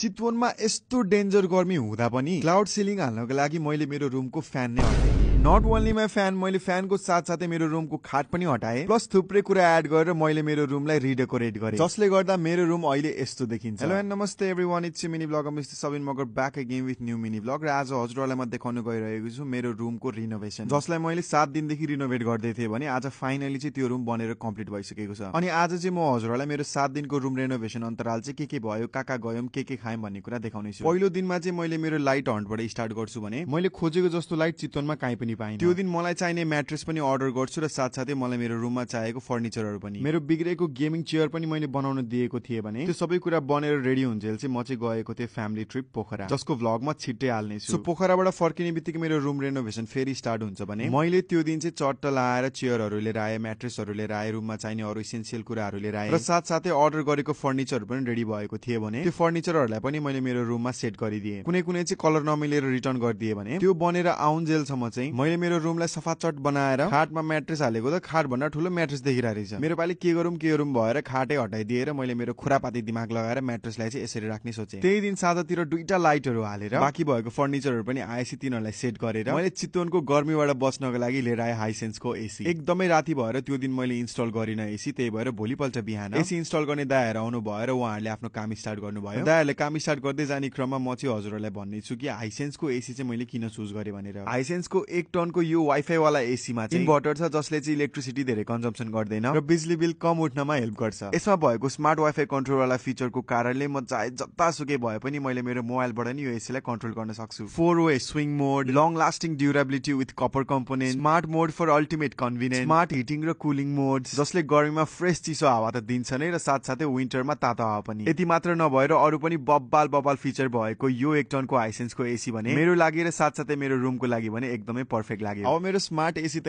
चितवनमा यस्तो डेन्जर गर्मी हुँदा पनि क्लाउड सिलिङ हाल्नको लागि मैले मेरो रुमको फ्यान नै हटाएँ। नट ओन्ली माई फ्यान, मैले फ्यानको साथसाथै मेरो रुमको खाट पनि हटाएँ, प्लस थुप्रै कुरा एड गरेर मैले मेरो रुमलाई रिडेकोरेट गरेँ, जसले गर्दा मेरो रुम अहिले यस्तो देखिन्छ। हेलो एन्ड नमस्ते everyone, it's mini blog mister Sabin Magar back again with new mini blog. र आज हजुरहरूलाई म देखाउन गइरहेको छु मेरो रुमको रिनोभेसन, जसलाई मैले 7 दिनदेखि रिनोभेट गर्दै थिएँ भने आज फाइनली चाहिँ त्यो रुम बनेर कम्प्लिट भइसकेको छ। अनि आज चाहिँ म हजुरहरूलाई मेरो 7 दिनको रुम रेनोभेसन अन्तराल चाहिँ के भयो, कहाँ गयौँ, के खायौँ भन्ने कुरा देखाउने छु। पहिलो दिनमा चाहिँ मैले मेरो लाइट हन्टबाट स्टार्ट गर्छु भने मैले खोजेको जस्तो लाइट चितवनमा काहीँ पनि पाइनँ। त्यो दिन मलाई चाहिने म्याट्रेस पनि अर्डर गर्छु र साथसाथै मलाई मेरो रुममा चाहिएको फर्निचरहरू पनि, मेरो बिग्रेको गेमिङ चेयर पनि मैले बनाउन दिएको थिएँ भने त्यो सबै कुरा बनेर रेडी हुन्जेल चाहिँ म चाहिँ गएको थिएँ फ्यामिली ट्रिप पोखरा, जसको भ्लग म छिट्टै हाल्नेछु। सो पोखराबाट फर्किने बित्तिकै मेरो रुम रेनोभेसन फेरि स्टार्ट हुन्छ भने मैले त्यो दिन चाहिँ चट्ट लाएर चेयरहरू लिएर आएँ, म्याट्रेसहरू लिएर आएँ, रुममा चाहिने अरू इसेन्सियल कुराहरू लिएर आएँ र साथसाथै अर्डर गरेको फर्निचरहरू पनि रेडी भएको थिए भने त्यो फर्निचरहरूलाई पनि मैले मेरो रुममा सेट गरिदिएँ। कुनै चाहिँ कलर नमिलेर रिटर्न गरिदिएँ भने त्यो बनेर आउन्जेलसम्म चाहिँ मैले मेरो रुमलाई सफाचट बनाएर खाटमा म्याट्रेस हालेको त खाट भन्दा ठुलो म्याट्रेस देखिरहेको रहेछ। मेरो पालि के गरौँ भएर खाटै हटाइदिएर मैले मेरो खुरापाती दिमाग लगाएर म्याट्रेसलाई चाहिँ यसरी राख्ने सोचेँ। त्यही दिन साँझतिर दुईटा लाइटहरू हालेर बाँकी भएको फर्निचरहरू पनि आएपछि तिनीहरूलाई सेट गरेर मैले चितवनको गर्मीबाट बच्नको लागि लिएर आएँ हाइसेन्सको एसी। एकदमै राति भएर त्यो दिन मैले इन्स्टल गरिनँ एसी, त्यही भएर भोलिपल्ट बिहान एसी इन्स्टल गर्ने दायाहरू आउनु भएर उहाँहरूले आफ्नो काम स्टार्ट गर्नुभयो। दायाहरूले काम स्टार्ट गर्दै जाने क्रममा म चाहिँ हजुरहरूलाई भन्ने छु कि हाइसेन्सको एसी चाहिँ मैले किन चुज गरेँ भनेर। हाइसेन्सको 1 टनको यो वाइफाई वाला एसीमा चाहिँ इन्भर्टर छ, जसले चाहिँ इलेक्ट्रिसिटी धेरै कन्जम्सन गर्दैन र बिजुली बिल कम उठ्नमा हेल्प गर्छ। यसमा भएको स्मार्ट वाइफाई कन्ट्रोल वाला फिचरको कारणले म चाहे जतासुकै भए पनि मैले मेरो मोबाइलबाट नि यो एसीलाई कन्ट्रोल गर्न सक्छु। 4-वे swing mode, long lasting durability with copper component, smart mode for ultimate convenience, smart heating र कुलिङ मोड, जसले गर्मीमा फ्रेस चिसो हावा त दिन्छ नै र साथसाथै विन्टरमा तातो हावा पनि। यति मात्र नभएर अरू पनि बब्बाल फिचर भएको यो 1 टनको हाइसेन्सको एसी भने मेरो लागि र साथसाथै मेरो रुमको लागि भने एकदमै पर्फेक्ट लाग्यो। अब मेरो स्मार्ट एसी त